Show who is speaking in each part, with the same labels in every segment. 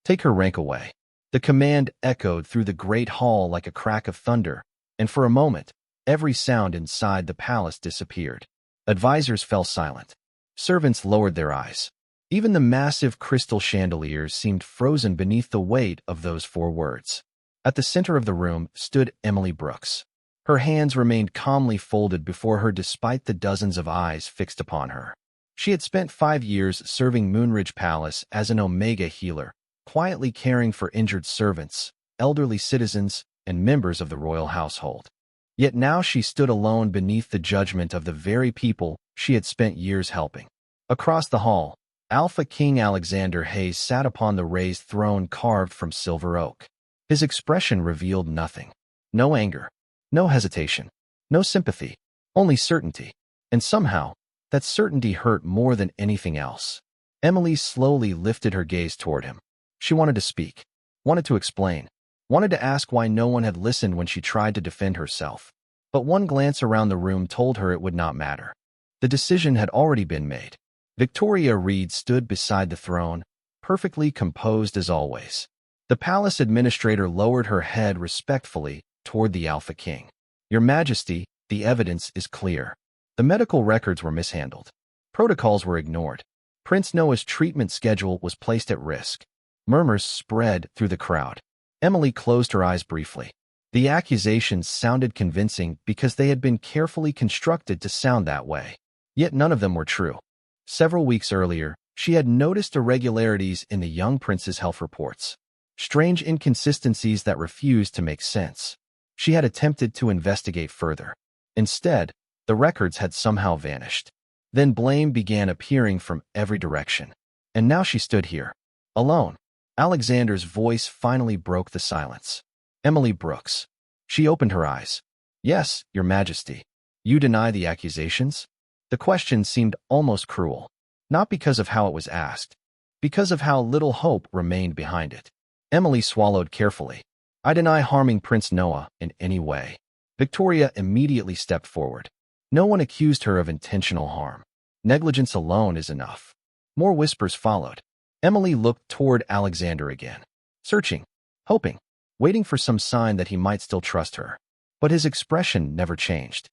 Speaker 1: Take her rank away. The command echoed through the great hall like a crack of thunder, and for a moment, every sound inside the palace disappeared. Advisors fell silent. Servants lowered their eyes. Even the massive crystal chandeliers seemed frozen beneath the weight of those 4 words. At the center of the room stood Emily Brooks. Her hands remained calmly folded before her despite the dozens of eyes fixed upon her. She had spent 5 years serving Moonridge Palace as an Omega healer, quietly caring for injured servants, elderly citizens, and members of the royal household. Yet now she stood alone beneath the judgment of the very people she had spent years helping. Across the hall, Alpha King Alexander Hayes sat upon the raised throne carved from silver oak. His expression revealed nothing. No anger, no hesitation, no sympathy, only certainty. And somehow, that certainty hurt more than anything else. Emily slowly lifted her gaze toward him. She wanted to speak, wanted to explain, wanted to ask why no one had listened when she tried to defend herself. But one glance around the room told her it would not matter. The decision had already been made. Victoria Reed stood beside the throne, perfectly composed as always. The palace administrator lowered her head respectfully toward the Alpha King. Your Majesty, the evidence is clear. The medical records were mishandled. Protocols were ignored. Prince Noah's treatment schedule was placed at risk. Murmurs spread through the crowd. Emily closed her eyes briefly. The accusations sounded convincing because they had been carefully constructed to sound that way. Yet none of them were true. Several weeks earlier, she had noticed irregularities in the young prince's health reports. Strange inconsistencies that refused to make sense. She had attempted to investigate further. Instead, the records had somehow vanished. Then blame began appearing from every direction. And now she stood here, alone. Alexander's voice finally broke the silence. Emily Brooks. She opened her eyes. Yes, Your Majesty. You deny the accusations? The question seemed almost cruel. Not because of how it was asked, because of how little hope remained behind it. Emily swallowed carefully. I deny harming Prince Noah in any way. Victoria immediately stepped forward. No one accused her of intentional harm. Negligence alone is enough. More whispers followed. Emily looked toward Alexander again, searching, hoping, waiting for some sign that he might still trust her. But his expression never changed.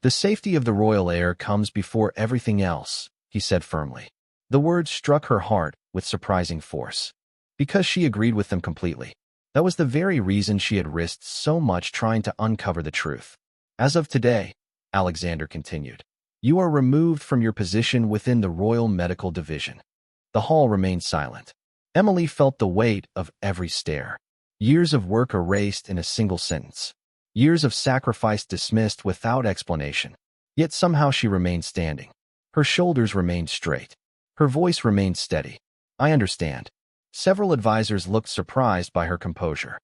Speaker 1: The safety of the royal heir comes before everything else, he said firmly. The words struck her heart with surprising force. Because she agreed with them completely. That was the very reason she had risked so much trying to uncover the truth. As of today, Alexander continued, you are removed from your position within the Royal Medical Division. The hall remained silent. Emily felt the weight of every stare. Years of work erased in a single sentence. Years of sacrifice dismissed without explanation. Yet somehow she remained standing. Her shoulders remained straight. Her voice remained steady. I understand. Several advisors looked surprised by her composure.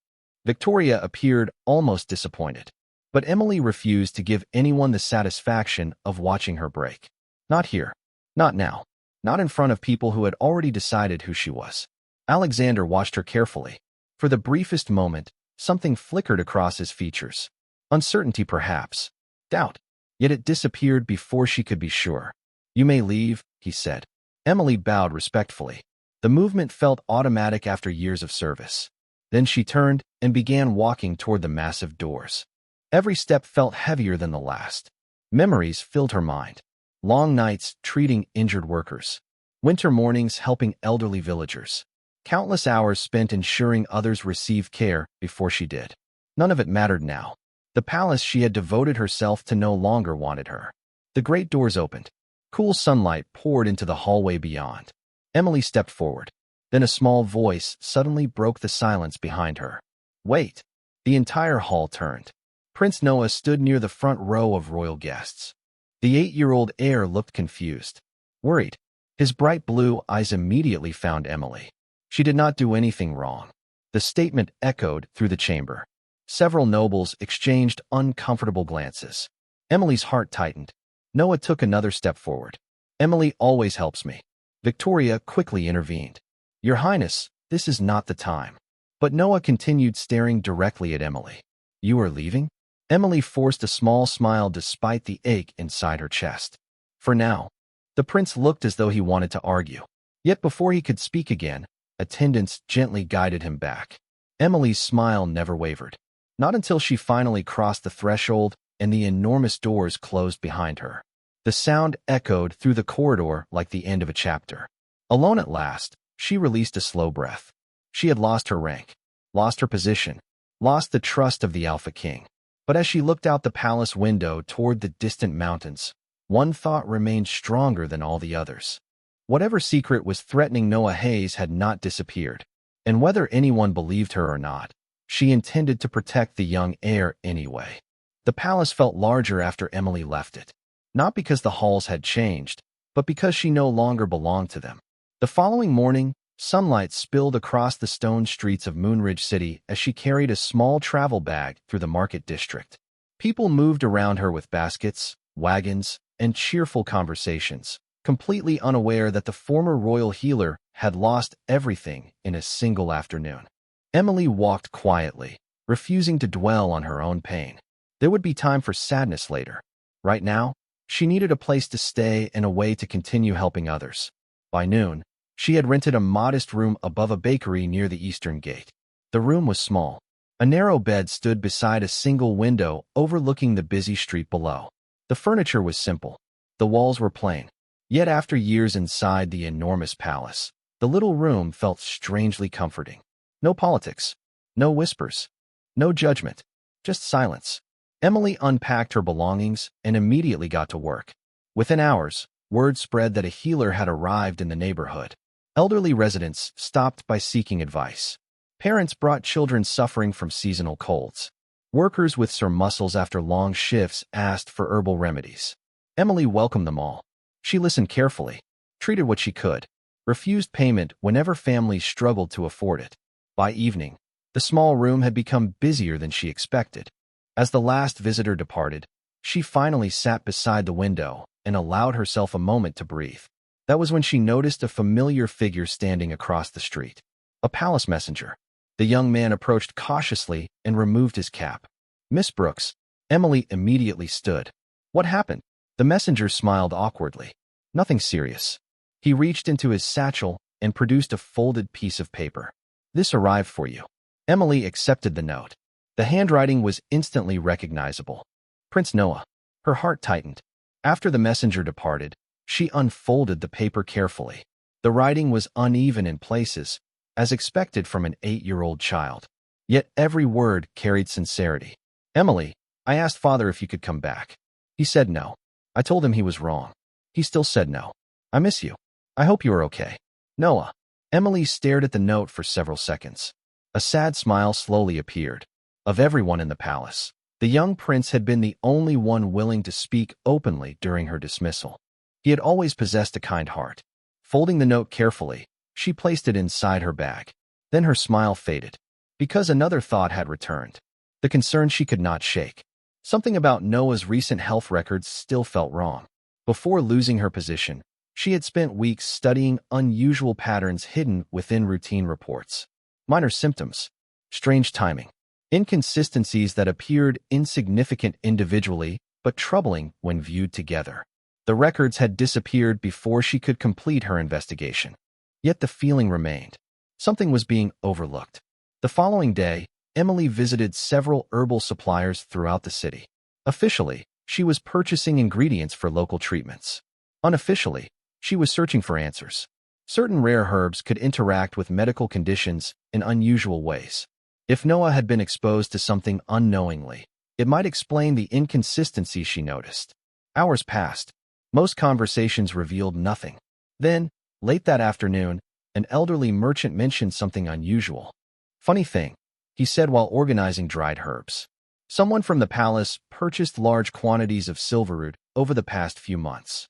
Speaker 1: Victoria appeared almost disappointed. But Emily refused to give anyone the satisfaction of watching her break. Not here. Not now. Not in front of people who had already decided who she was. Alexander watched her carefully. For the briefest moment, something flickered across his features. Uncertainty perhaps. Doubt. Yet it disappeared before she could be sure. You may leave, he said. Emily bowed respectfully. The movement felt automatic after years of service. Then she turned and began walking toward the massive doors. Every step felt heavier than the last. Memories filled her mind. Long nights treating injured workers. Winter mornings helping elderly villagers. Countless hours spent ensuring others received care before she did. None of it mattered now. The palace she had devoted herself to no longer wanted her. The great doors opened. Cool sunlight poured into the hallway beyond. Emily stepped forward. Then a small voice suddenly broke the silence behind her. Wait. The entire hall turned. Prince Noah stood near the front row of royal guests. The 8-year-old heir looked confused, worried. His bright blue eyes immediately found Emily. She did not do anything wrong. The statement echoed through the chamber. Several nobles exchanged uncomfortable glances. Emily's heart tightened. Noah took another step forward. Emily always helps me. Victoria quickly intervened. Your Highness, this is not the time. But Noah continued staring directly at Emily. You are leaving? Emily forced a small smile despite the ache inside her chest. For now. The prince looked as though he wanted to argue. Yet before he could speak again, attendants gently guided him back. Emily's smile never wavered. Not until she finally crossed the threshold and the enormous doors closed behind her. The sound echoed through the corridor like the end of a chapter. Alone at last, she released a slow breath. She had lost her rank, lost her position, lost the trust of the Alpha King. But as she looked out the palace window toward the distant mountains, one thought remained stronger than all the others. Whatever secret was threatening Noah Hayes had not disappeared, and whether anyone believed her or not, she intended to protect the young heir anyway. The palace felt larger after Emily left it, not because the halls had changed, but because she no longer belonged to them. The following morning, sunlight spilled across the stone streets of Moonridge City as she carried a small travel bag through the market district. People moved around her with baskets, wagons, and cheerful conversations, completely unaware that the former royal healer had lost everything in a single afternoon. Emily walked quietly, refusing to dwell on her own pain. There would be time for sadness later. Right now, she needed a place to stay and a way to continue helping others. By noon, she had rented a modest room above a bakery near the eastern gate. The room was small. A narrow bed stood beside a single window overlooking the busy street below. The furniture was simple. The walls were plain. Yet after years inside the enormous palace, the little room felt strangely comforting. No politics, no whispers, no judgment, just silence. Emily unpacked her belongings and immediately got to work. Within hours, word spread that a healer had arrived in the neighborhood. Elderly residents stopped by seeking advice. Parents brought children suffering from seasonal colds. Workers with sore muscles after long shifts asked for herbal remedies. Emily welcomed them all. She listened carefully, treated what she could, refused payment whenever families struggled to afford it. By evening, the small room had become busier than she expected. As the last visitor departed, she finally sat beside the window and allowed herself a moment to breathe. That was when she noticed a familiar figure standing across the street. A palace messenger. The young man approached cautiously and removed his cap. "Miss Brooks." Emily immediately stood. "What happened?" The messenger smiled awkwardly. "Nothing serious." He reached into his satchel and produced a folded piece of paper. "This arrived for you." Emily accepted the note. The handwriting was instantly recognizable. Prince Noah. Her heart tightened. After the messenger departed, she unfolded the paper carefully. The writing was uneven in places, as expected from an 8-year-old child. Yet every word carried sincerity. "Emily, I asked Father if you could come back. He said no. I told him he was wrong. He still said no. I miss you. I hope you are okay. Noah." Emily stared at the note for several seconds. A sad smile slowly appeared. Of everyone in the palace, the young prince had been the only one willing to speak openly during her dismissal. He had always possessed a kind heart. Folding the note carefully, she placed it inside her bag. Then her smile faded, because another thought had returned. The concern she could not shake. Something about Noah's recent health records still felt wrong. Before losing her position, she had spent weeks studying unusual patterns hidden within routine reports. Minor symptoms, strange timing, inconsistencies that appeared insignificant individually but troubling when viewed together. The records had disappeared before she could complete her investigation. Yet the feeling remained. Something was being overlooked. The following day, Emily visited several herbal suppliers throughout the city. Officially, she was purchasing ingredients for local treatments. Unofficially, she was searching for answers. Certain rare herbs could interact with medical conditions in unusual ways. If Noah had been exposed to something unknowingly, it might explain the inconsistency she noticed. Hours passed. Most conversations revealed nothing. Then, late that afternoon, an elderly merchant mentioned something unusual. "Funny thing," he said while organizing dried herbs. "Someone from the palace purchased large quantities of silverroot over the past few months."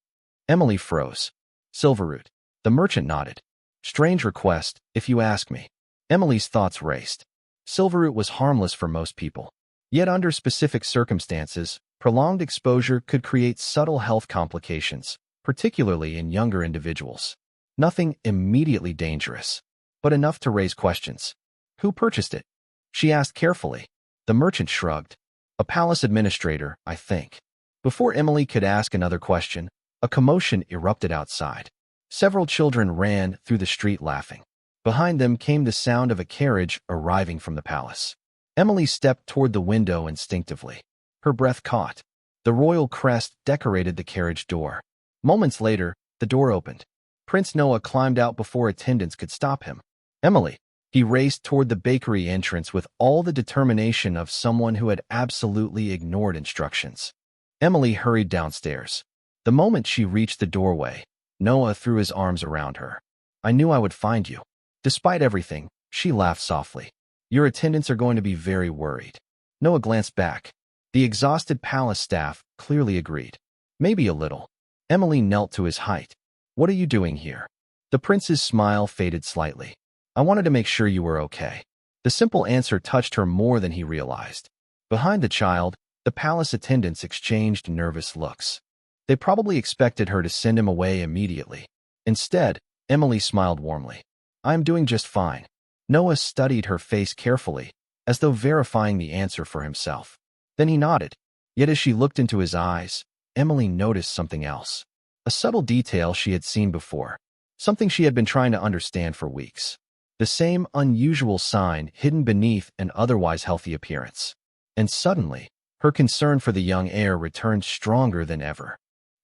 Speaker 1: Emily froze. "Silverroot." The merchant nodded. "Strange request, if you ask me." Emily's thoughts raced. Silverroot was harmless for most people. Yet under specific circumstances, prolonged exposure could create subtle health complications, particularly in younger individuals. Nothing immediately dangerous, but enough to raise questions. "Who purchased it?" she asked carefully. The merchant shrugged. "A palace administrator, I think." Before Emily could ask another question, a commotion erupted outside. Several children ran through the street laughing. Behind them came the sound of a carriage arriving from the palace. Emily stepped toward the window instinctively. Her breath caught. The royal crest decorated the carriage door. Moments later, the door opened. Prince Noah climbed out before attendants could stop him. Emily. He raced toward the bakery entrance with all the determination of someone who had absolutely ignored instructions. Emily hurried downstairs. The moment she reached the doorway, Noah threw his arms around her. I knew I would find you. Despite everything, she laughed softly. Your attendants are going to be very worried. Noah glanced back. The exhausted palace staff clearly agreed. Maybe a little. Emily knelt to his height. What are you doing here? The prince's smile faded slightly. I wanted to make sure you were okay. The simple answer touched her more than he realized. Behind the child, the palace attendants exchanged nervous looks. They probably expected her to send him away immediately. Instead, Emily smiled warmly. I am doing just fine. Noah studied her face carefully, as though verifying the answer for himself. Then he nodded. Yet as she looked into his eyes, Emily noticed something else. A subtle detail she had seen before. Something she had been trying to understand for weeks. The same unusual sign hidden beneath an otherwise healthy appearance. And suddenly, her concern for the young heir returned stronger than ever.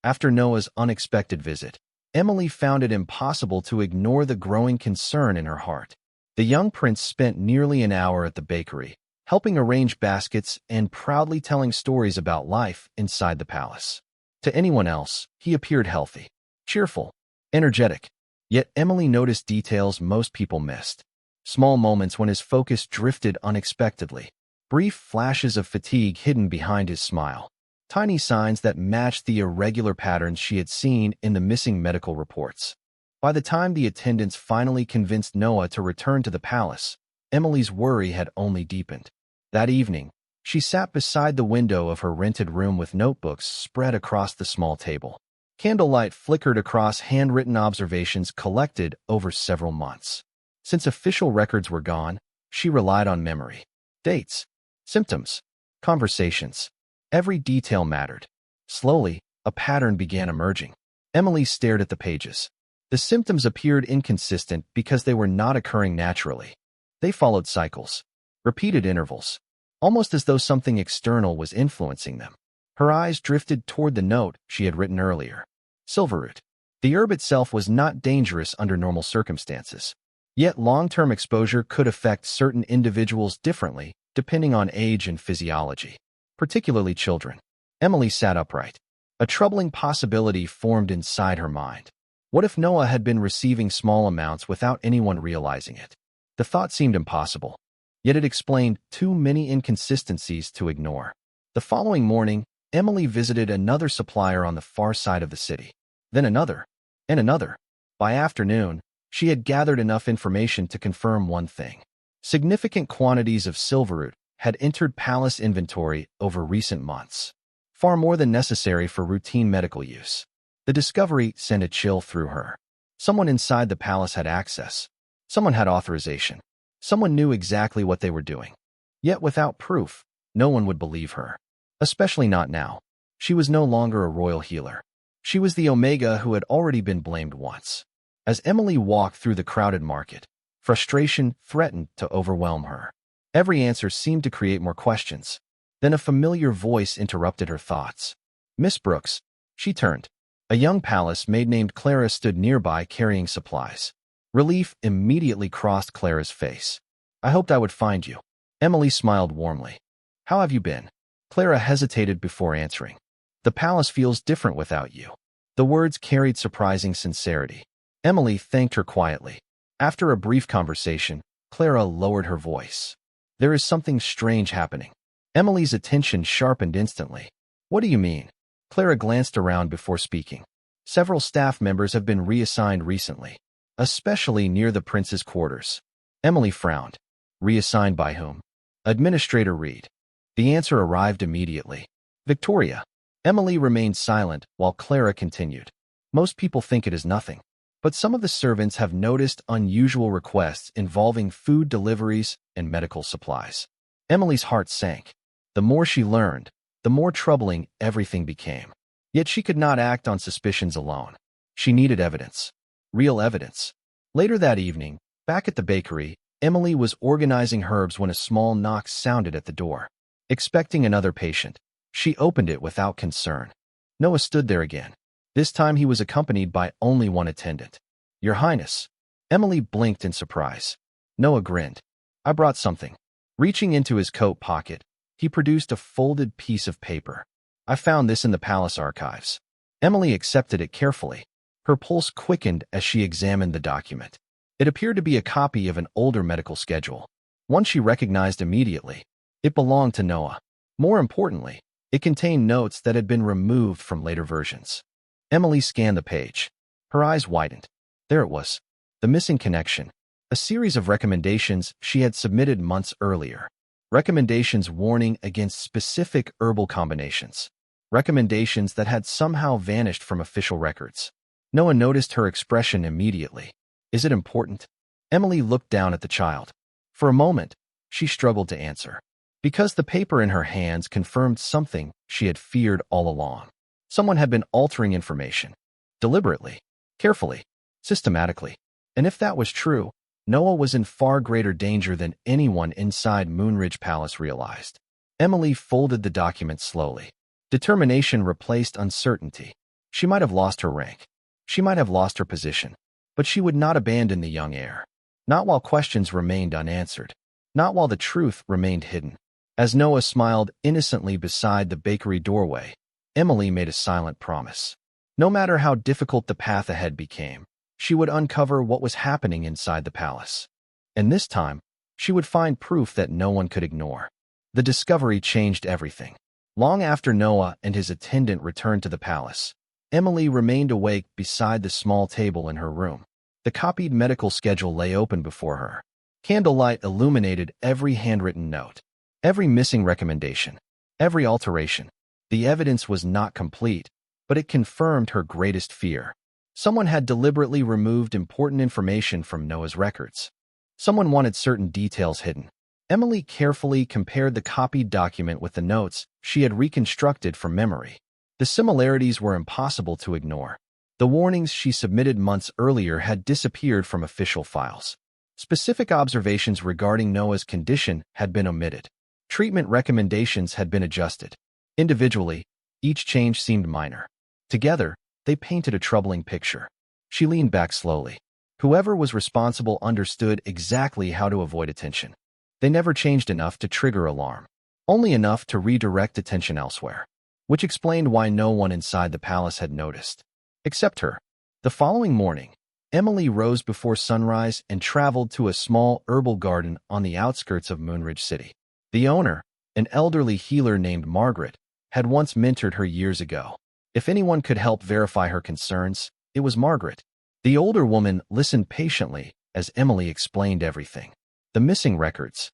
Speaker 1: After Noah's unexpected visit, Emily found it impossible to ignore the growing concern in her heart. The young prince spent nearly an hour at the bakery, helping arrange baskets and proudly telling stories about life inside the palace. To anyone else, he appeared healthy, cheerful, energetic. Yet Emily noticed details most people missed. Small moments when his focus drifted unexpectedly. Brief flashes of fatigue hidden behind his smile. Tiny signs that matched the irregular patterns she had seen in the missing medical reports. By the time the attendants finally convinced Noah to return to the palace, Emily's worry had only deepened. That evening, she sat beside the window of her rented room with notebooks spread across the small table. Candlelight flickered across handwritten observations collected over several months. Since official records were gone, she relied on memory. Dates, symptoms, conversations. Every detail mattered. Slowly, a pattern began emerging. Emily stared at the pages. The symptoms appeared inconsistent because they were not occurring naturally. They followed cycles, repeated intervals, almost as though something external was influencing them. Her eyes drifted toward the note she had written earlier. Silverroot. The herb itself was not dangerous under normal circumstances. Yet long-term exposure could affect certain individuals differently, depending on age and physiology, particularly children. Emily sat upright. A troubling possibility formed inside her mind. What if Noah had been receiving small amounts without anyone realizing it? The thought seemed impossible, yet it explained too many inconsistencies to ignore. The following morning, Emily visited another supplier on the far side of the city. Then another, and another. By afternoon, she had gathered enough information to confirm one thing. Significant quantities of silverroot had entered palace inventory over recent months, far more than necessary for routine medical use. The discovery sent a chill through her. Someone inside the palace had access. Someone had authorization. Someone knew exactly what they were doing. Yet without proof, no one would believe her. Especially not now. She was no longer a royal healer. She was the Omega who had already been blamed once. As Emily walked through the crowded market, frustration threatened to overwhelm her. Every answer seemed to create more questions. Then a familiar voice interrupted her thoughts. Miss Brooks. She turned. A young palace maid named Clara stood nearby carrying supplies. Relief immediately crossed Clara's face. I hoped I would find you. Emily smiled warmly. How have you been? Clara hesitated before answering. The palace feels different without you. The words carried surprising sincerity. Emily thanked her quietly. After a brief conversation, Clara lowered her voice. There is something strange happening. Emily's attention sharpened instantly. What do you mean? Clara glanced around before speaking. Several staff members have been reassigned recently, especially near the prince's quarters. Emily frowned. Reassigned by whom? Administrator Reed. The answer arrived immediately. Victoria. Emily remained silent while Clara continued. Most people think it is nothing, but some of the servants have noticed unusual requests involving food deliveries and medical supplies. Emily's heart sank. The more she learned, the more troubling everything became. Yet she could not act on suspicions alone. She needed evidence. Real evidence. Later that evening, Back at the bakery, Emily was organizing herbs when a small knock sounded at the door. Expecting another patient, she opened it without concern. Noah stood there again. This time he was accompanied by only one attendant. "Your Highness." Emily blinked in surprise. Noah grinned. "I brought something." Reaching into his coat pocket, he produced a folded piece of paper. "I found this in the palace archives." Emily accepted it carefully. Her pulse quickened as she examined the document. It appeared to be a copy of an older medical schedule, one she recognized immediately. It belonged to Noah. More importantly, it contained notes that had been removed from later versions. Emily scanned the page. Her eyes widened. There it was. The missing connection. A series of recommendations she had submitted months earlier. Recommendations warning against specific herbal combinations. Recommendations that had somehow vanished from official records. Noah noticed her expression immediately. "Is it important?" Emily looked down at the child. For a moment, she struggled to answer. Because the paper in her hands confirmed something she had feared all along. Someone had been altering information. Deliberately, carefully, systematically. And if that was true, Noah was in far greater danger than anyone inside Moonridge Palace realized. Emily folded the document slowly. Determination replaced uncertainty. She might have lost her rank. She might have lost her position. But she would not abandon the young heir. Not while questions remained unanswered. Not while the truth remained hidden. As Noah smiled innocently beside the bakery doorway, Emily made a silent promise. No matter how difficult the path ahead became, she would uncover what was happening inside the palace. And this time, she would find proof that no one could ignore. The discovery changed everything. Long after Noah and his attendant returned to the palace, Emily remained awake beside the small table in her room. The copied medical schedule lay open before her. Candlelight illuminated every handwritten note, every missing recommendation, every alteration. The evidence was not complete, but it confirmed her greatest fear. Someone had deliberately removed important information from Noah's records. Someone wanted certain details hidden. Emily carefully compared the copied document with the notes she had reconstructed from memory. The similarities were impossible to ignore. The warnings she submitted months earlier had disappeared from official files. Specific observations regarding Noah's condition had been omitted. Treatment recommendations had been adjusted. Individually, each change seemed minor. Together, they painted a troubling picture. She leaned back slowly. Whoever was responsible understood exactly how to avoid attention. They never changed enough to trigger alarm, only enough to redirect attention elsewhere. Which explained why no one inside the palace had noticed. Except her. The following morning, Emily rose before sunrise and traveled to a small herbal garden on the outskirts of Moonridge City. The owner, an elderly healer named Margaret, had once mentored her years ago. If anyone could help verify her concerns, it was Margaret. The older woman listened patiently as Emily explained everything. The missing records,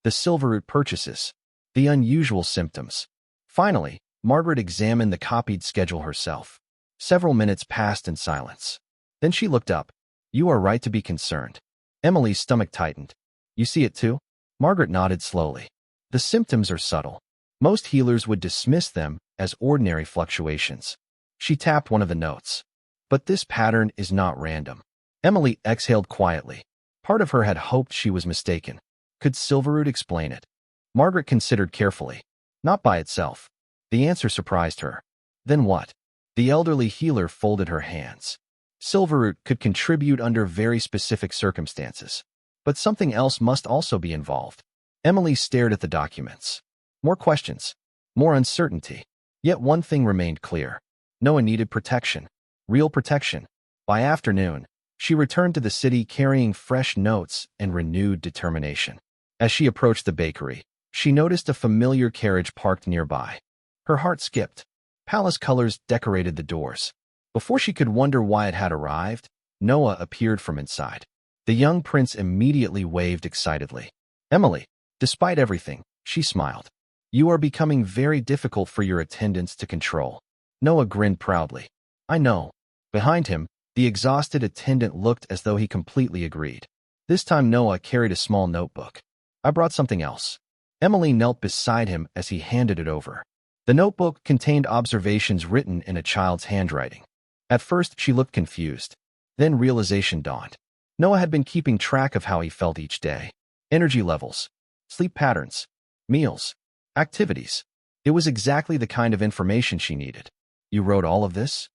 Speaker 1: the silverroot purchases, the unusual symptoms. Finally, Margaret examined the copied schedule herself. Several minutes passed in silence. Then she looked up. "You are right to be concerned." Emily's stomach tightened. "You see it too?" Margaret nodded slowly. "The symptoms are subtle. Most healers would dismiss them as ordinary fluctuations." She tapped one of the notes. "But this pattern is not random." Emily exhaled quietly. Part of her had hoped she was mistaken. Could Silverroot explain it? Margaret considered carefully. Not by itself. The answer surprised her. Then what? The elderly healer folded her hands. Silverroot could contribute under very specific circumstances. But something else must also be involved. Emily stared at the documents. More questions. More uncertainty. Yet one thing remained clear. Noah needed protection. Real protection. By afternoon, she returned to the city carrying fresh notes and renewed determination. As she approached the bakery, she noticed a familiar carriage parked nearby. Her heart skipped. Palace colors decorated the doors. Before she could wonder why it had arrived, Noah appeared from inside. The young prince immediately waved excitedly. "Emily." Despite everything, she smiled. "You are becoming very difficult for your attendants to control." Noah grinned proudly. "I know." Behind him, the exhausted attendant looked as though he completely agreed. This time Noah carried a small notebook. "I brought something else." Emily knelt beside him as he handed it over. The notebook contained observations written in a child's handwriting. At first, she looked confused. Then realization dawned. Noah had been keeping track of how he felt each day. Energy levels, sleep patterns, meals, activities. It was exactly the kind of information she needed. You wrote all of this?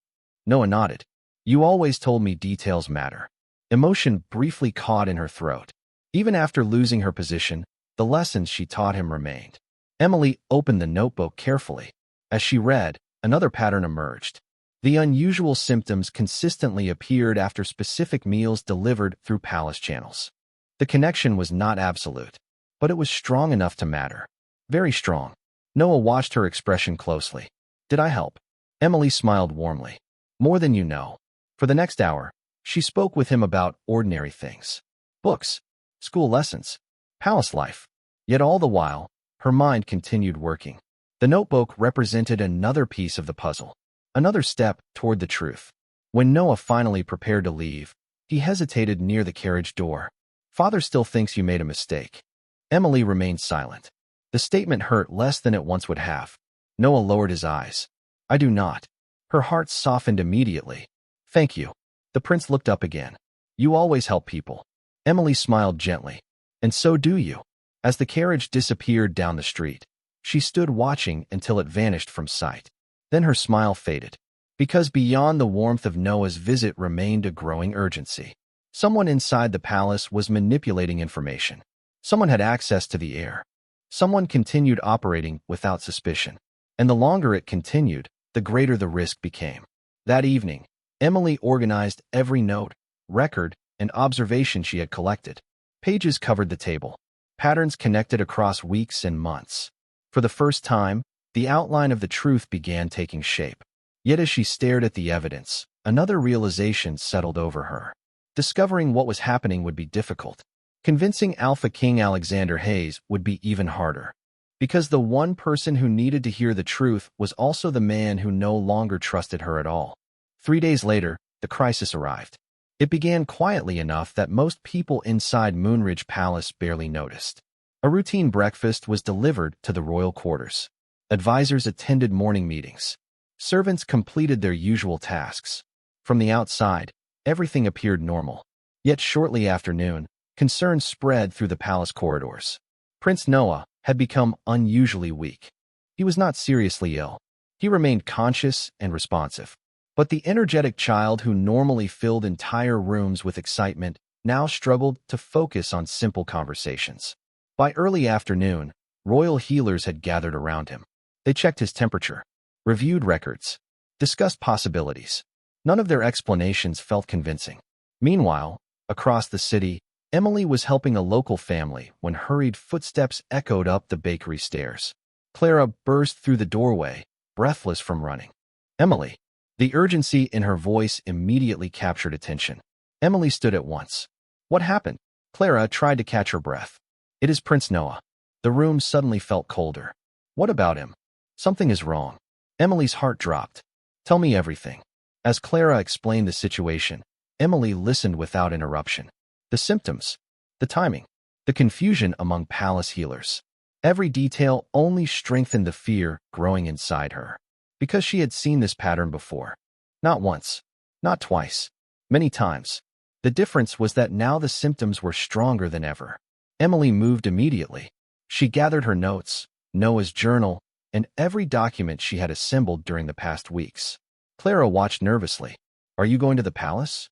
Speaker 1: Noah nodded. You always told me details matter. Emotion briefly caught in her throat. Even after losing her position, the lessons she taught him remained. Emily opened the notebook carefully. As she read, another pattern emerged. The unusual symptoms consistently appeared after specific meals delivered through palace channels. The connection was not absolute, but it was strong enough to matter. Very strong. Noah watched her expression closely. Did I help? Emily smiled warmly. More than you know. For the next hour, she spoke with him about ordinary things. Books, school lessons, palace life. Yet all the while, her mind continued working. The notebook represented another piece of the puzzle, another step toward the truth. When Noah finally prepared to leave, he hesitated near the carriage door. Father still thinks you made a mistake. Emily remained silent. The statement hurt less than it once would have. Noah lowered his eyes. I do not. Her heart softened immediately. Thank you. The prince looked up again. You always help people. Emily smiled gently. And so do you. As the carriage disappeared down the street, she stood watching until it vanished from sight. Then her smile faded, because beyond the warmth of Noah's visit remained a growing urgency. Someone inside the palace was manipulating information. Someone had access to the heir. Someone continued operating without suspicion. And the longer it continued, the greater the risk became. That evening, Emily organized every note, record, and observation she had collected. Pages covered the table. Patterns connected across weeks and months. For the first time, the outline of the truth began taking shape. Yet as she stared at the evidence, another realization settled over her. Discovering what was happening would be difficult. Convincing Alpha King Alexander Hayes would be even harder. Because the one person who needed to hear the truth was also the man who no longer trusted her at all. 3 days later, the crisis arrived. It began quietly enough that most people inside Moonridge Palace barely noticed. A routine breakfast was delivered to the royal quarters. Advisors attended morning meetings. Servants completed their usual tasks. From the outside, everything appeared normal. Yet shortly after noon, concern spread through the palace corridors. Prince Noah had become unusually weak. He was not seriously ill. He remained conscious and responsive. But the energetic child who normally filled entire rooms with excitement now struggled to focus on simple conversations. By early afternoon, royal healers had gathered around him. They checked his temperature, reviewed records, discussed possibilities. None of their explanations felt convincing. Meanwhile, across the city, Emily was helping a local family when hurried footsteps echoed up the bakery stairs. Clara burst through the doorway, breathless from running. Emily. The urgency in her voice immediately captured attention. Emily stood at once. What happened? Clara tried to catch her breath. It is Prince Noah. The room suddenly felt colder. What about him? Something is wrong. Emily's heart dropped. Tell me everything. As Clara explained the situation, Emily listened without interruption. The symptoms, the timing, the confusion among palace healers. Every detail only strengthened the fear growing inside her. Because she had seen this pattern before. Not once, not twice, many times. The difference was that now the symptoms were stronger than ever. Emily moved immediately. She gathered her notes, Noah's journal, and every document she had assembled during the past weeks. Clara watched nervously. Are you going to the palace?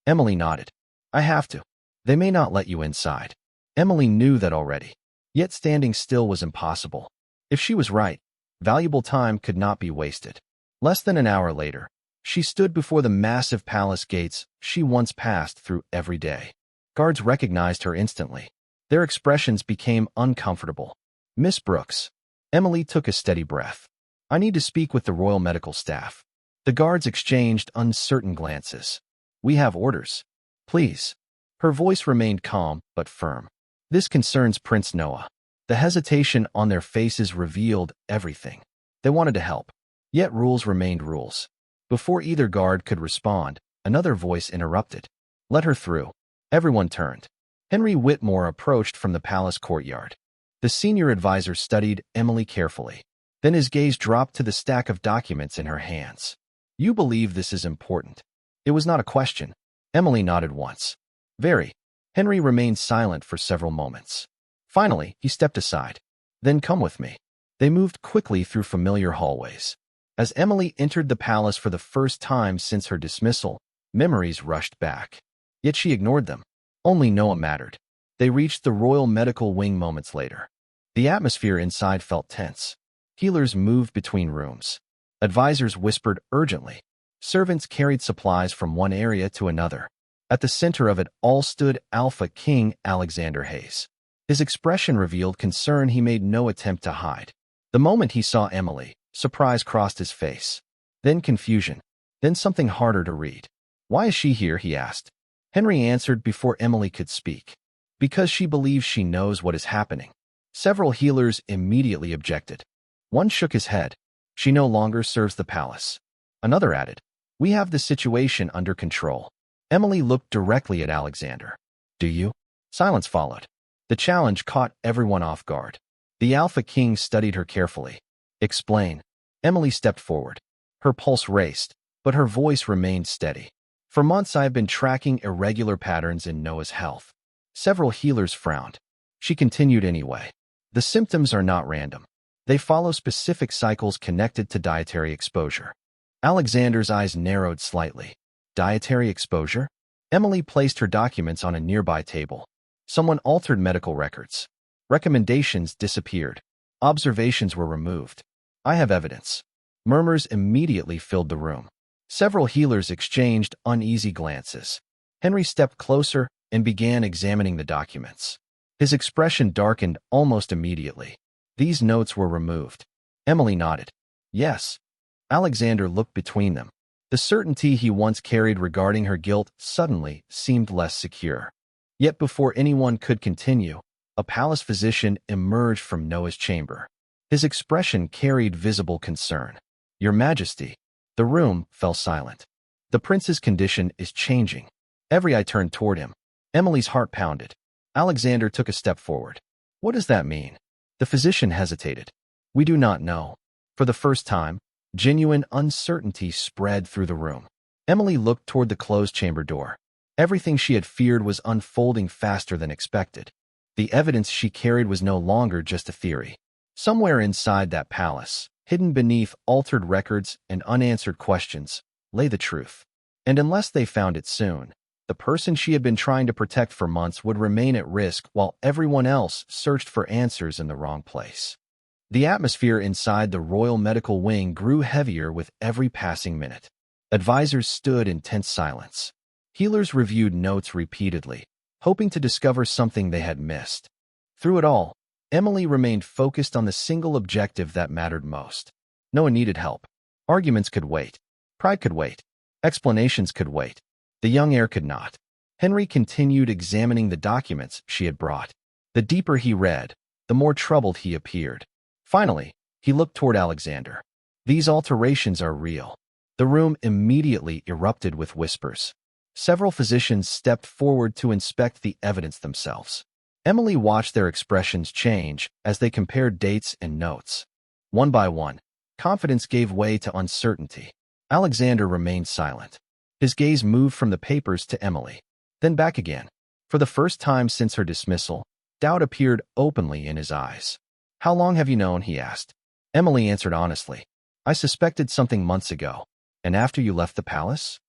Speaker 1: Emily nodded. I have to. They may not let you inside. Emily knew that already. Yet standing still was impossible. If she was right, valuable time could not be wasted. Less than an hour later, she stood before the massive palace gates she once passed through every day. Guards recognized her instantly. Their expressions became uncomfortable. Miss Brooks. Emily took a steady breath. I need to speak with the royal medical staff. The guards exchanged uncertain glances. We have orders. Please. Her voice remained calm but firm. This concerns Prince Noah. The hesitation on their faces revealed everything. They wanted to help. Yet rules remained rules. Before either guard could respond, another voice interrupted. Let her through. Everyone turned. Henry Whitmore approached from the palace courtyard. The senior advisor studied Emily carefully. Then his gaze dropped to the stack of documents in her hands. You believe this is important. It was not a question. Emily nodded once. Very. Henry remained silent for several moments. Finally, he stepped aside. Then come with me. They moved quickly through familiar hallways. As Emily entered the palace for the first time since her dismissal, memories rushed back. Yet she ignored them. Only Noah mattered. They reached the royal medical wing moments later. The atmosphere inside felt tense. Healers moved between rooms. Advisors whispered urgently. Servants carried supplies from one area to another. At the center of it all stood Alpha King Alexander Hayes. His expression revealed concern he made no attempt to hide. The moment he saw Emily, surprise crossed his face. Then confusion. Then something harder to read. "Why is she here?" he asked. Henry answered before Emily could speak. "Because she believes she knows what is happening." Several healers immediately objected. One shook his head. "She no longer serves the palace." Another added, "We have the situation under control." Emily looked directly at Alexander. "Do you?" Silence followed. The challenge caught everyone off guard. The Alpha King studied her carefully. "Explain." Emily stepped forward. Her pulse raced, but her voice remained steady. "For months I have been tracking irregular patterns in Noah's health." Several healers frowned. She continued anyway. "The symptoms are not random. They follow specific cycles connected to dietary exposure." Alexander's eyes narrowed slightly. Dietary exposure? Emily placed her documents on a nearby table. Someone altered medical records. Recommendations disappeared. Observations were removed. "I have evidence." Murmurs immediately filled the room. Several healers exchanged uneasy glances. Henry stepped closer and began examining the documents. His expression darkened almost immediately. "These notes were removed." Emily nodded. "Yes." Alexander looked between them. The certainty he once carried regarding her guilt suddenly seemed less secure. Yet before anyone could continue, a palace physician emerged from Noah's chamber. His expression carried visible concern. "Your Majesty." The room fell silent. "The prince's condition is changing." Every eye turned toward him. Emily's heart pounded. Alexander took a step forward. "What does that mean?" The physician hesitated. "We do not know." For the first time, genuine uncertainty spread through the room. Emily looked toward the closed chamber door. Everything she had feared was unfolding faster than expected. The evidence she carried was no longer just a theory. Somewhere inside that palace, hidden beneath altered records and unanswered questions, lay the truth. And unless they found it soon, the person she had been trying to protect for months would remain at risk while everyone else searched for answers in the wrong place. The atmosphere inside the Royal Medical Wing grew heavier with every passing minute. Advisors stood in tense silence. Healers reviewed notes repeatedly, hoping to discover something they had missed. Through it all, Emily remained focused on the single objective that mattered most. No one needed help. Arguments could wait. Pride could wait. Explanations could wait. The young heir could not. Henry continued examining the documents she had brought. The deeper he read, the more troubled he appeared. Finally, he looked toward Alexander. "These alterations are real." The room immediately erupted with whispers. Several physicians stepped forward to inspect the evidence themselves. Emily watched their expressions change as they compared dates and notes. One by one, confidence gave way to uncertainty. Alexander remained silent. His gaze moved from the papers to Emily, then back again. For the first time since her dismissal, doubt appeared openly in his eyes. "How long have you known?" he asked. Emily answered honestly. "I suspected something months ago. And after you left the palace?"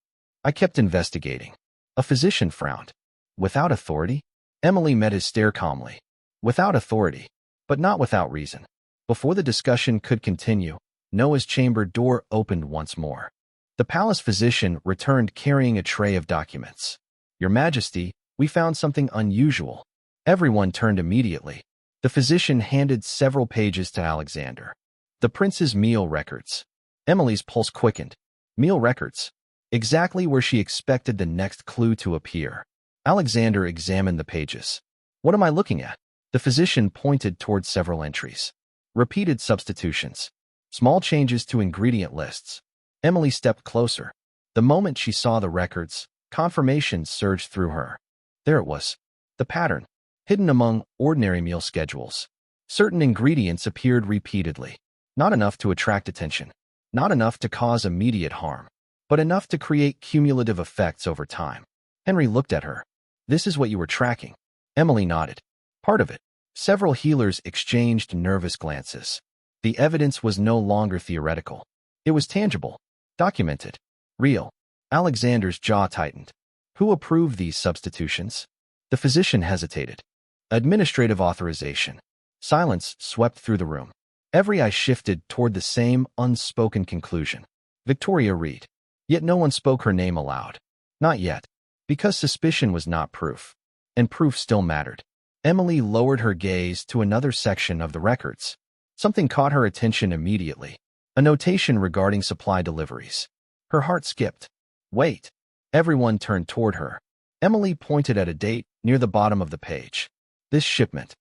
Speaker 1: "I kept investigating." A physician frowned. "Without authority?" Emily met his stare calmly. "Without authority, but not without reason." Before the discussion could continue, Noah's chamber door opened once more. The palace physician returned carrying a tray of documents. "Your Majesty, we found something unusual." Everyone turned immediately. The physician handed several pages to Alexander. "The prince's meal records." Emily's pulse quickened. Meal records. Exactly where she expected the next clue to appear. Alexander examined the pages. "What am I looking at?" The physician pointed toward several entries. Repeated substitutions. Small changes to ingredient lists. Emily stepped closer. The moment she saw the records, confirmation surged through her. There it was. The pattern. Hidden among ordinary meal schedules. Certain ingredients appeared repeatedly. Not enough to attract attention. Not enough to cause immediate harm. But enough to create cumulative effects over time. Henry looked at her. This is what you were tracking. Emily nodded. Part of it. Several healers exchanged nervous glances. The evidence was no longer theoretical. It was tangible, documented, real. Alexander's jaw tightened. Who approved these substitutions? The physician hesitated. Administrative authorization. Silence swept through the room. Every eye shifted toward the same unspoken conclusion. Victoria Reed. Yet no one spoke her name aloud. Not yet. Because suspicion was not proof. And proof still mattered. Emily lowered her gaze to another section of the records. Something caught her attention immediately. A notation regarding supply deliveries. Her heart skipped. Wait. Everyone turned toward her. Emily pointed at a date near the bottom of the page. This shipment.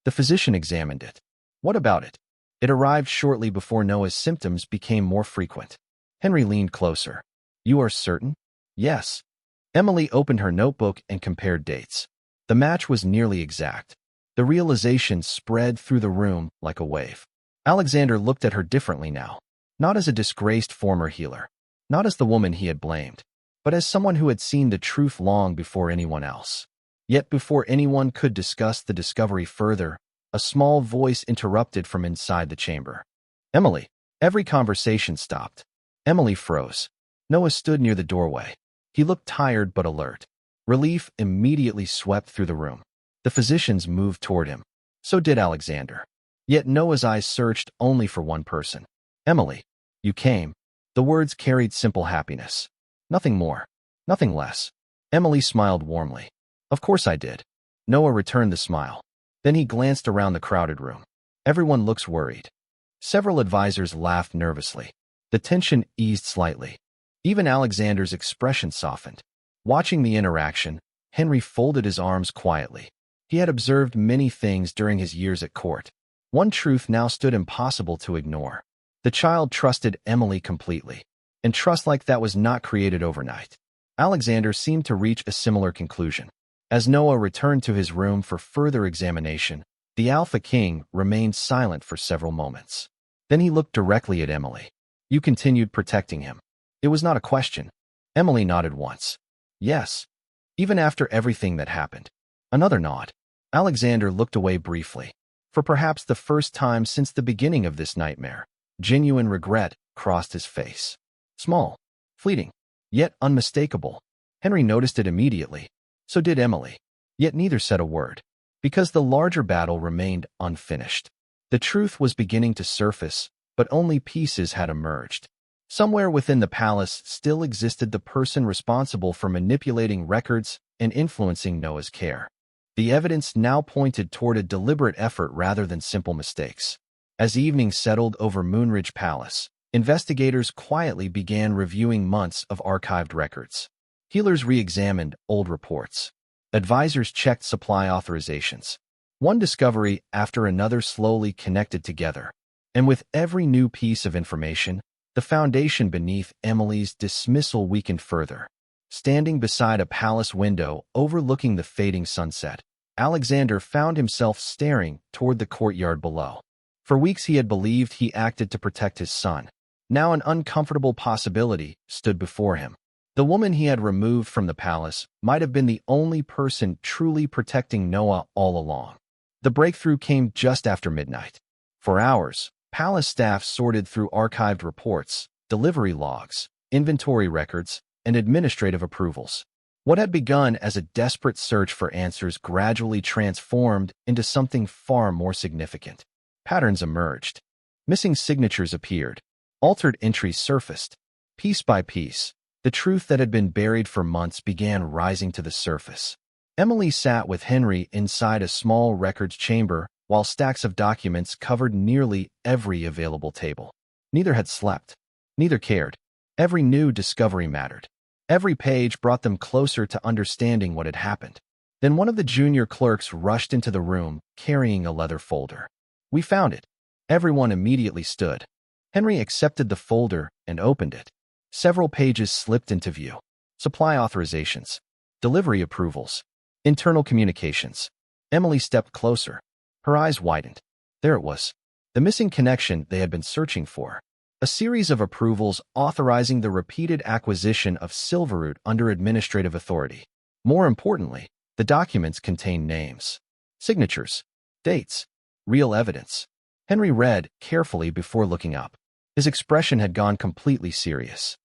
Speaker 1: The physician examined it. What about it? It arrived shortly before Noah's symptoms became more frequent. Henry leaned closer. You are certain? Yes. Emily opened her notebook and compared dates. The match was nearly exact. The realization spread through the room like a wave. Alexander looked at her differently now. Not as a disgraced former healer. Not as the woman he had blamed. But as someone who had seen the truth long before anyone else. Yet before anyone could discuss the discovery further, a small voice interrupted from inside the chamber. Emily. Every conversation stopped. Emily froze. Noah stood near the doorway. He looked tired but alert. Relief immediately swept through the room. The physicians moved toward him. So did Alexander. Yet Noah's eyes searched only for one person. Emily. You came. The words carried simple happiness. Nothing more. Nothing less. Emily smiled warmly. Of course I did. Noah returned the smile. Then he glanced around the crowded room. Everyone looks worried. Several advisors laughed nervously. The tension eased slightly. Even Alexander's expression softened. Watching the interaction, Henry folded his arms quietly. He had observed many things during his years at court. One truth now stood impossible to ignore. The child trusted Emily completely. And trust like that was not created overnight. Alexander seemed to reach a similar conclusion. As Noah returned to his room for further examination, the Alpha King remained silent for several moments. Then he looked directly at Emily. You continued protecting him. It was not a question. Emily nodded once. Yes. Even after everything that happened. Another nod. Alexander looked away briefly. For perhaps the first time since the beginning of this nightmare, genuine regret crossed his face. Small, fleeting, yet unmistakable. Henry noticed it immediately. So did Emily. Yet neither said a word. Because the larger battle remained unfinished. The truth was beginning to surface, but only pieces had emerged. Somewhere within the palace still existed the person responsible for manipulating records and influencing Noah's care. The evidence now pointed toward a deliberate effort rather than simple mistakes. As evening settled over Moonridge Palace, investigators quietly began reviewing months of archived records. Healers re-examined old reports. Advisors checked supply authorizations. One discovery after another slowly connected together. And with every new piece of information, the foundation beneath Emily's dismissal weakened further. Standing beside a palace window overlooking the fading sunset, Alexander found himself staring toward the courtyard below. For weeks he had believed he acted to protect his son. Now an uncomfortable possibility stood before him. The woman he had removed from the palace might have been the only person truly protecting Noah all along. The breakthrough came just after midnight. For hours, palace staff sorted through archived reports, delivery logs, inventory records, and administrative approvals. What had begun as a desperate search for answers gradually transformed into something far more significant. Patterns emerged. Missing signatures appeared. Altered entries surfaced. Piece by piece, the truth that had been buried for months began rising to the surface. Emily sat with Henry inside a small records chamber while stacks of documents covered nearly every available table. Neither had slept. Neither cared. Every new discovery mattered. Every page brought them closer to understanding what had happened. Then one of the junior clerks rushed into the room, carrying a leather folder. We found it. Everyone immediately stood. Henry accepted the folder and opened it. Several pages slipped into view. Supply authorizations. Delivery approvals. Internal communications. Emily stepped closer. Her eyes widened. There it was. The missing connection they had been searching for. A series of approvals authorizing the repeated acquisition of Silverroot under administrative authority. More importantly, The documents contained names, signatures, dates, real evidence. Henry read carefully before looking up. His expression had gone completely serious.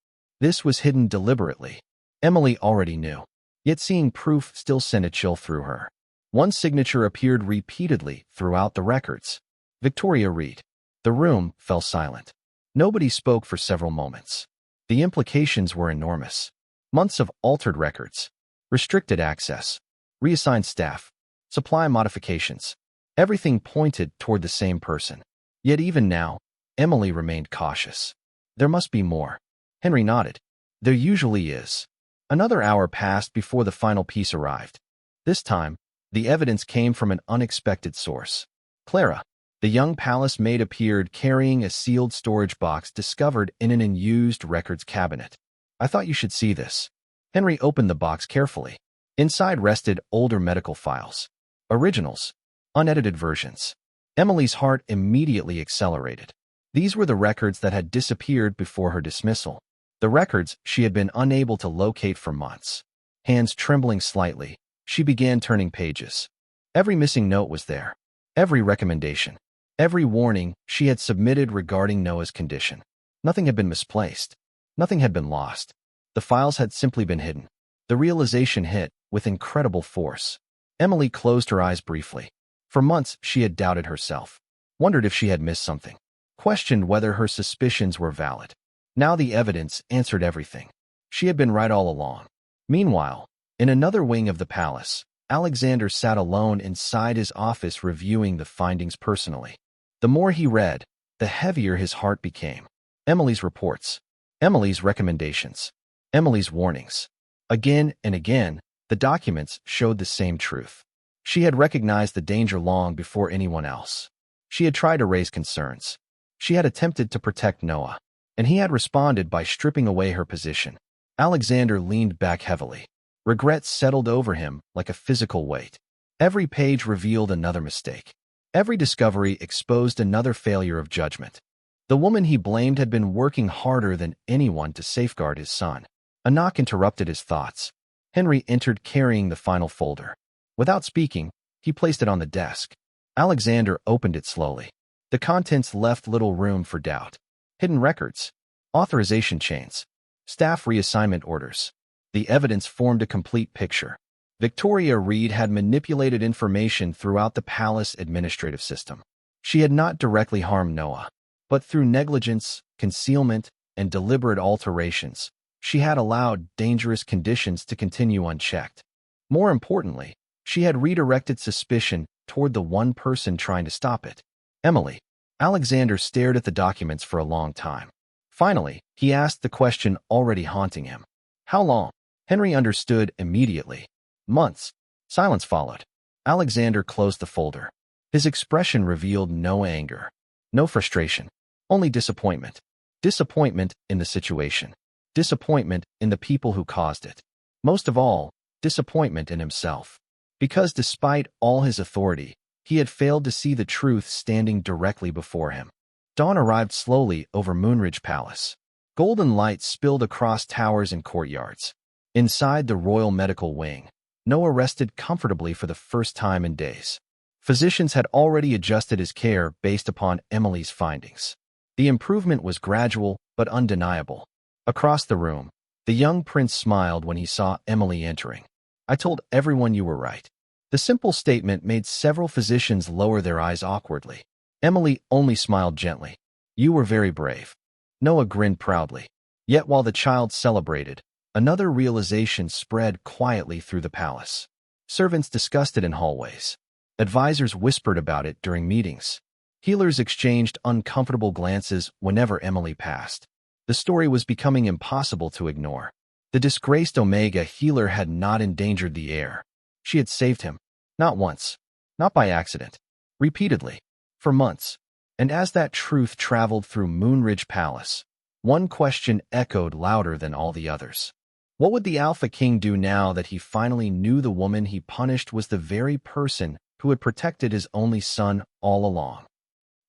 Speaker 1: This was hidden deliberately. Emily already knew. Yet seeing proof still sent a chill through her. One signature appeared repeatedly throughout the records. Victoria Reed. The room fell silent. Nobody spoke for several moments. The implications were enormous. Months of altered records, restricted access, reassigned staff, supply modifications. Everything pointed toward the same person. Yet even now, Emily remained cautious. There must be more. Henry nodded. There usually is. Another hour passed before the final piece arrived. This time, the evidence came from an unexpected source. Clara, the young palace maid, appeared carrying a sealed storage box discovered in an unused records cabinet. I thought you should see this. Henry opened the box carefully. Inside rested older medical files. Originals. Unedited versions. Emily's heart immediately accelerated. These were the records that had disappeared before her dismissal. The records she had been unable to locate for months. Hands trembling slightly, she began turning pages. Every missing note was there. Every recommendation. Every warning she had submitted regarding Noah's condition. Nothing had been misplaced. Nothing had been lost. The files had simply been hidden. The realization hit with incredible force. Emily closed her eyes briefly. For months, she had doubted herself, wondered if she had missed something, questioned whether her suspicions were valid. Now the evidence answered everything. She had been right all along. Meanwhile, in another wing of the palace, Alexander sat alone inside his office reviewing the findings personally. The more he read, the heavier his heart became. Emily's reports, Emily's recommendations, Emily's warnings. Again and again, the documents showed the same truth. She had recognized the danger long before anyone else. She had tried to raise concerns. She had attempted to protect Noah, and he had responded by stripping away her position. Alexander leaned back heavily. Regret settled over him like a physical weight. Every page revealed another mistake. Every discovery exposed another failure of judgment. The woman he blamed had been working harder than anyone to safeguard his son. A knock interrupted his thoughts. Henry entered carrying the final folder. Without speaking, he placed it on the desk. Alexander opened it slowly. The contents left little room for doubt. Hidden records, authorization chains, staff reassignment orders. The evidence formed a complete picture. Victoria Reed had manipulated information throughout the palace administrative system. She had not directly harmed Noah, but through negligence, concealment, and deliberate alterations, she had allowed dangerous conditions to continue unchecked. More importantly, she had redirected suspicion toward the one person trying to stop it. Emily. Alexander stared at the documents for a long time. Finally, he asked the question already haunting him. How long? Henry understood immediately. Months. Silence followed. Alexander closed the folder. His expression revealed no anger, no frustration, only disappointment. Disappointment in the situation. Disappointment in the people who caused it. Most of all, disappointment in himself. Because despite all his authority, he had failed to see the truth standing directly before him. Dawn arrived slowly over Moonridge Palace. Golden light spilled across towers and courtyards. Inside the Royal Medical Wing, Noah rested comfortably for the first time in days. Physicians had already adjusted his care based upon Emily's findings. The improvement was gradual but undeniable. Across the room, the young prince smiled when he saw Emily entering. I told everyone you were right. The simple statement made several physicians lower their eyes awkwardly. Emily only smiled gently. You were very brave. Noah grinned proudly. Yet while the child celebrated, another realization spread quietly through the palace. Servants discussed it in hallways. Advisors whispered about it during meetings. Healers exchanged uncomfortable glances whenever Emily passed. The story was becoming impossible to ignore. The disgraced Omega healer had not endangered the heir. She had saved him. Not once. Not by accident. Repeatedly. For months. And as that truth traveled through Moonridge Palace, one question echoed louder than all the others. What would the Alpha King do now that he finally knew the woman he punished was the very person who had protected his only son all along?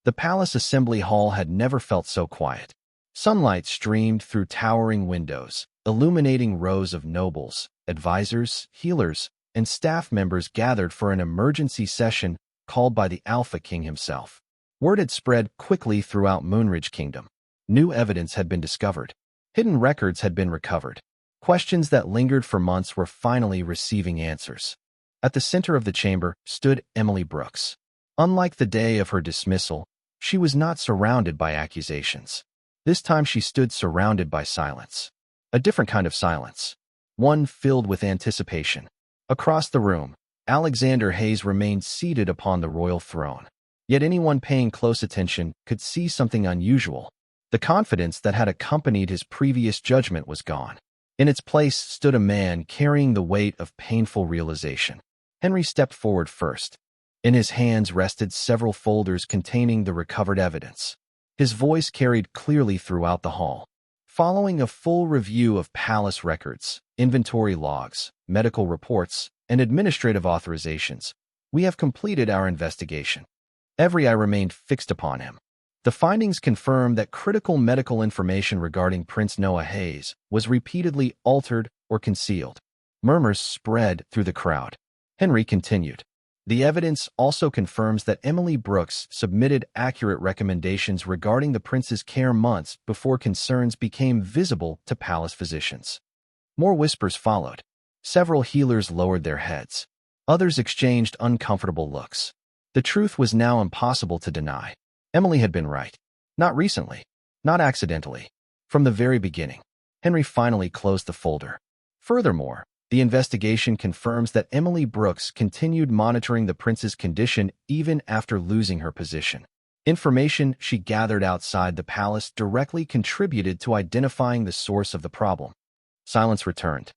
Speaker 1: The palace assembly hall had never felt so quiet. Sunlight streamed through towering windows, illuminating rows of nobles, advisors, healers, and staff members gathered for an emergency session called by the Alpha King himself. Word had spread quickly throughout Moonridge Kingdom. New evidence had been discovered. Hidden records had been recovered. Questions that lingered for months were finally receiving answers. At the center of the chamber stood Emily Brooks. Unlike the day of her dismissal, she was not surrounded by accusations. This time she stood surrounded by silence. A different kind of silence. One filled with anticipation. Across the room, Alexander Hayes remained seated upon the royal throne. Yet anyone paying close attention could see something unusual. The confidence that had accompanied his previous judgment was gone. In its place stood a man carrying the weight of painful realization. Henry stepped forward first. In his hands rested several folders containing the recovered evidence. His voice carried clearly throughout the hall. Following a full review of palace records, inventory logs, medical reports, and administrative authorizations, we have completed our investigation. Every eye remained fixed upon him. The findings confirm that critical medical information regarding Prince Noah Hayes was repeatedly altered or concealed. Murmurs spread through the crowd. Henry continued. The evidence also confirms that Emily Brooks submitted accurate recommendations regarding the prince's care months before concerns became visible to palace physicians. More whispers followed. Several healers lowered their heads. Others exchanged uncomfortable looks. The truth was now impossible to deny. Emily had been right. Not recently. Not accidentally. From the very beginning. Henry finally closed the folder. Furthermore, the investigation confirms that Emily Brooks continued monitoring the prince's condition even after losing her position. Information she gathered outside the palace directly contributed to identifying the source of the problem. Silence returned.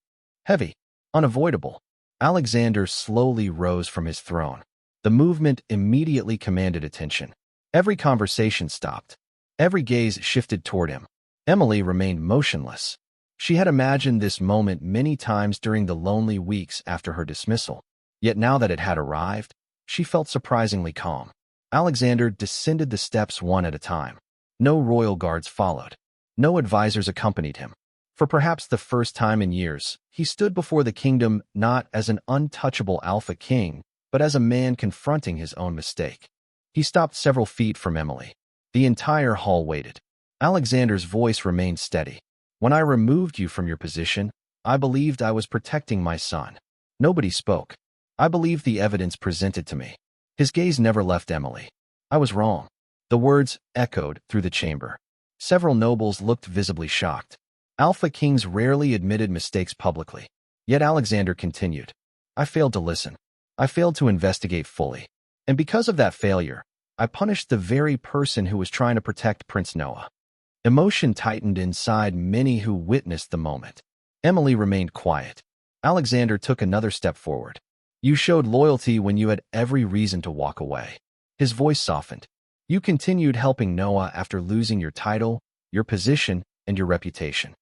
Speaker 1: Heavy. Unavoidable. Alexander slowly rose from his throne. The movement immediately commanded attention. Every conversation stopped. Every gaze shifted toward him. Emily remained motionless. She had imagined this moment many times during the lonely weeks after her dismissal. Yet now that it had arrived, she felt surprisingly calm. Alexander descended the steps one at a time. No royal guards followed. No advisors accompanied him. For perhaps the first time in years, he stood before the kingdom not as an untouchable Alpha King, but as a man confronting his own mistake. He stopped several feet from Emily. The entire hall waited. Alexander's voice remained steady. When I removed you from your position, I believed I was protecting my son. Nobody spoke. I believed the evidence presented to me. His gaze never left Emily. I was wrong. The words echoed through the chamber. Several nobles looked visibly shocked. Alpha Kings rarely admitted mistakes publicly. Yet Alexander continued. I failed to listen. I failed to investigate fully. And because of that failure, I punished the very person who was trying to protect Prince Noah. Emotion tightened inside many who witnessed the moment. Emily remained quiet. Alexander took another step forward. You showed loyalty when you had every reason to walk away. His voice softened. You continued helping Noah after losing your title, your position, and your reputation.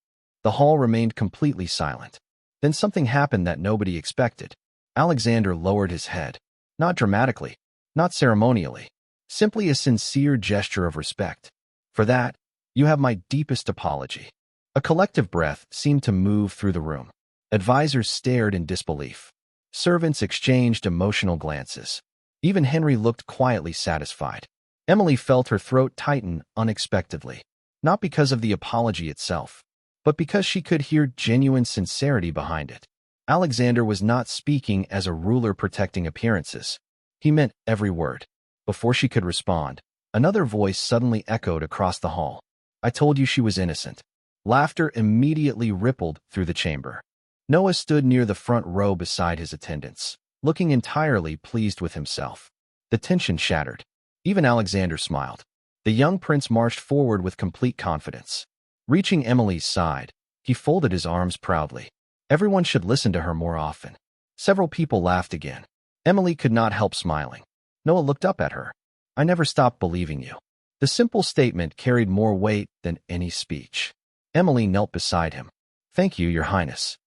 Speaker 1: The hall remained completely silent. Then something happened that nobody expected. Alexander lowered his head. Not dramatically. Not ceremonially, simply a sincere gesture of respect. For that, you have my deepest apology. A collective breath seemed to move through the room. Advisors stared in disbelief. Servants exchanged emotional glances. Even Henry looked quietly satisfied. Emily felt her throat tighten unexpectedly, not because of the apology itself, but because she could hear genuine sincerity behind it. Alexander was not speaking as a ruler protecting appearances. He meant every word. Before she could respond, another voice suddenly echoed across the hall. I told you she was innocent. Laughter immediately rippled through the chamber. Noah stood near the front row beside his attendants, looking entirely pleased with himself. The tension shattered. Even Alexander smiled. The young prince marched forward with complete confidence. Reaching Emily's side, he folded his arms proudly. Everyone should listen to her more often. Several people laughed again. Emily could not help smiling. Noah looked up at her. I never stopped believing you. The simple statement carried more weight than any speech. Emily knelt beside him. Thank you, Your Highness.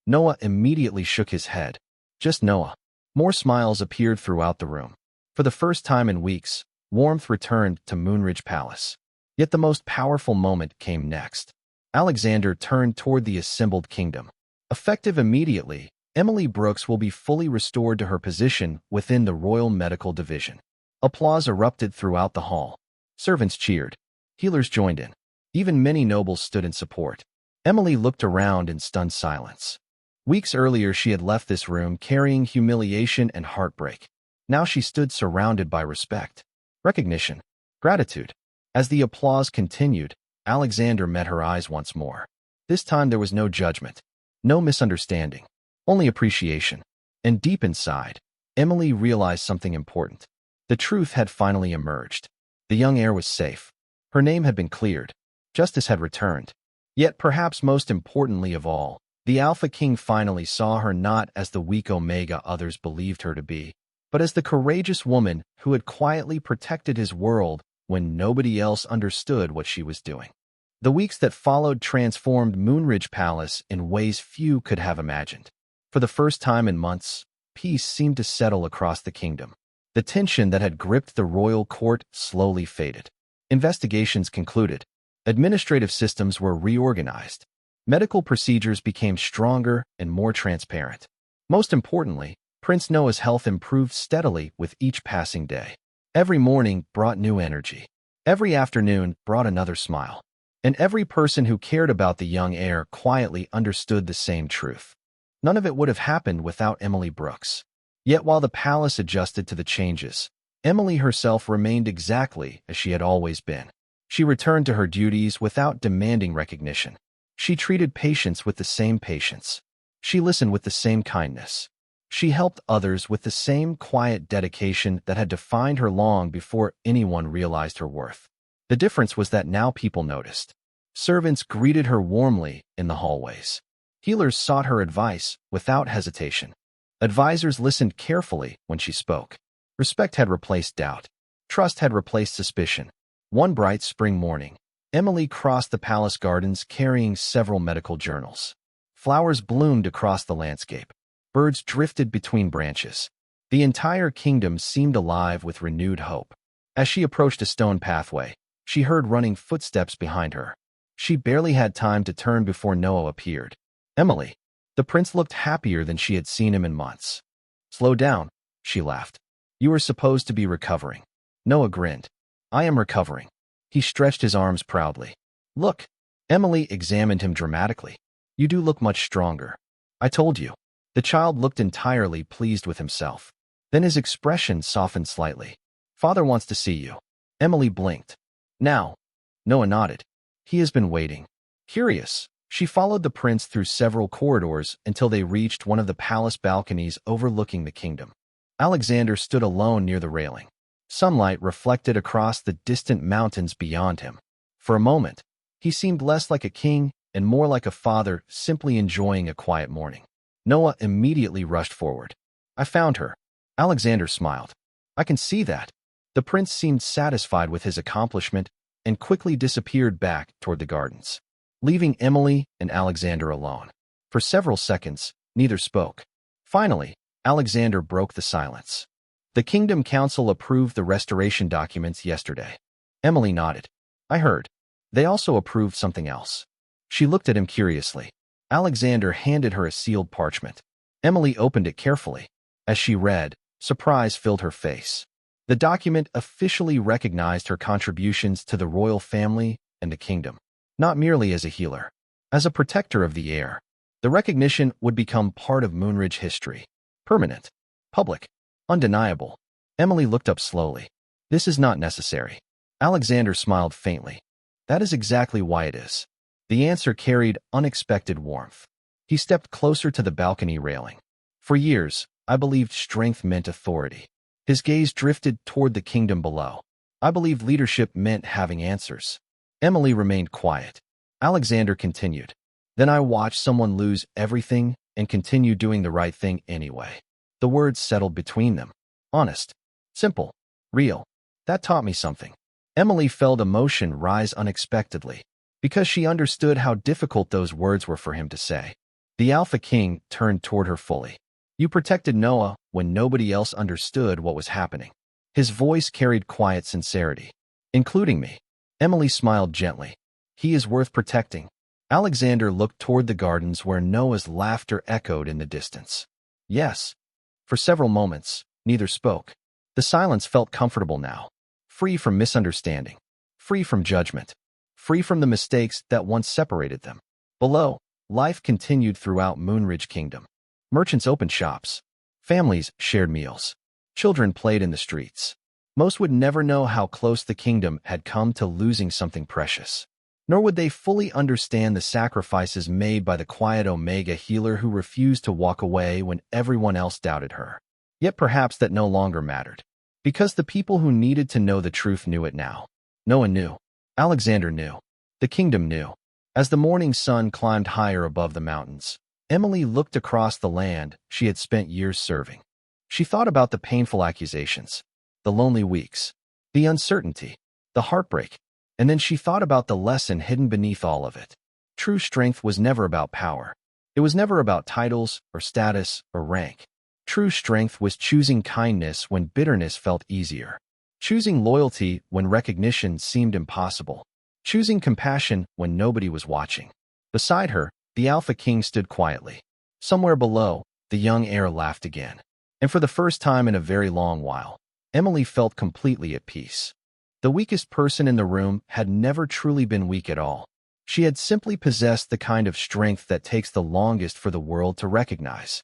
Speaker 1: Noah immediately shook his head. Just Noah. More smiles appeared throughout the room. For the first time in weeks, warmth returned to Moonridge Palace. Yet the most powerful moment came next. Alexander turned toward the assembled kingdom. Effective immediately, Emily Brooks will be fully restored to her position within the Royal Medical Division. Applause erupted throughout the hall. Servants cheered. Healers joined in. Even many nobles stood in support. Emily looked around in stunned silence. Weeks earlier, she had left this room carrying humiliation and heartbreak. Now she stood surrounded by respect, recognition, gratitude. As the applause continued, Alexander met her eyes once more. This time there was no judgment, no misunderstanding, only appreciation. And deep inside, Emily realized something important. The truth had finally emerged. The young heir was safe. Her name had been cleared. Justice had returned. Yet, perhaps most importantly of all, the Alpha King finally saw her not as the weak Omega others believed her to be, but as the courageous woman who had quietly protected his world when nobody else understood what she was doing. The weeks that followed transformed Moonridge Palace in ways few could have imagined. For the first time in months, peace seemed to settle across the kingdom. The tension that had gripped the royal court slowly faded. Investigations concluded. Administrative systems were reorganized. Medical procedures became stronger and more transparent. Most importantly, Prince Noah's health improved steadily with each passing day. Every morning brought new energy. Every afternoon brought another smile. And every person who cared about the young heir quietly understood the same truth. None of it would have happened without Emily Brooks. Yet while the palace adjusted to the changes, Emily herself remained exactly as she had always been. She returned to her duties without demanding recognition. She treated patients with the same patience. She listened with the same kindness. She helped others with the same quiet dedication that had defined her long before anyone realized her worth. The difference was that now people noticed. Servants greeted her warmly in the hallways. Healers sought her advice without hesitation. Advisors listened carefully when she spoke. Respect had replaced doubt. Trust had replaced suspicion. One bright spring morning, Emily crossed the palace gardens carrying several medical journals. Flowers bloomed across the landscape. Birds drifted between branches. The entire kingdom seemed alive with renewed hope. As she approached a stone pathway, she heard running footsteps behind her. She barely had time to turn before Noah appeared. Emily. The prince looked happier than she had seen him in months. Slow down, she laughed. You are supposed to be recovering. Noah grinned. I am recovering. He stretched his arms proudly. Look. Emily examined him dramatically. You do look much stronger. I told you. The child looked entirely pleased with himself. Then his expression softened slightly. Father wants to see you. Emily blinked. Now. Noah nodded. He has been waiting. Curious. She followed the prince through several corridors until they reached one of the palace balconies overlooking the kingdom. Alexander stood alone near the railing. Sunlight reflected across the distant mountains beyond him. For a moment, he seemed less like a king and more like a father simply enjoying a quiet morning. Noah immediately rushed forward. I found her. Alexander smiled. I can see that. The prince seemed satisfied with his accomplishment and quickly disappeared back toward the gardens, leaving Emily and Alexander alone. For several seconds, neither spoke. Finally, Alexander broke the silence. The Kingdom Council approved the restoration documents yesterday. Emily nodded. I heard. They also approved something else. She looked at him curiously. Alexander handed her a sealed parchment. Emily opened it carefully. As she read, surprise filled her face. The document officially recognized her contributions to the royal family and the kingdom, not merely as a healer, as a protector of the heir. The recognition would become part of Moonridge history. Permanent, public, undeniable. Emily looked up slowly. This is not necessary. Alexander smiled faintly. That is exactly why it is. The answer carried unexpected warmth. He stepped closer to the balcony railing. For years, I believed strength meant authority. His gaze drifted toward the kingdom below. I believed leadership meant having answers. Emily remained quiet. Alexander continued. Then I watched someone lose everything and continue doing the right thing anyway. The words settled between them. Honest. Simple. Real. That taught me something. Emily felt emotion rise unexpectedly, because she understood how difficult those words were for him to say. The Alpha King turned toward her fully. You protected Noah when nobody else understood what was happening. His voice carried quiet sincerity. Including me. Emily smiled gently. He is worth protecting. Alexander looked toward the gardens where Noah's laughter echoed in the distance. Yes. For several moments, neither spoke. The silence felt comfortable now, free from misunderstanding, free from judgment, free from the mistakes that once separated them. Below, life continued throughout Moonridge Kingdom. Merchants opened shops. Families shared meals. Children played in the streets. Most would never know how close the kingdom had come to losing something precious. Nor would they fully understand the sacrifices made by the quiet Omega healer who refused to walk away when everyone else doubted her. Yet perhaps that no longer mattered. Because the people who needed to know the truth knew it now. Noah knew. Alexander knew. The kingdom knew. As the morning sun climbed higher above the mountains, Emily looked across the land she had spent years serving. She thought about the painful accusations, the lonely weeks, the uncertainty, the heartbreak, and then she thought about the lesson hidden beneath all of it. True strength was never about power. It was never about titles or status or rank. True strength was choosing kindness when bitterness felt easier, choosing loyalty when recognition seemed impossible, choosing compassion when nobody was watching. Beside her, the Alpha King stood quietly. Somewhere below, the young heir laughed again. And for the first time in a very long while, Emily felt completely at peace. The weakest person in the room had never truly been weak at all. She had simply possessed the kind of strength that takes the longest for the world to recognize.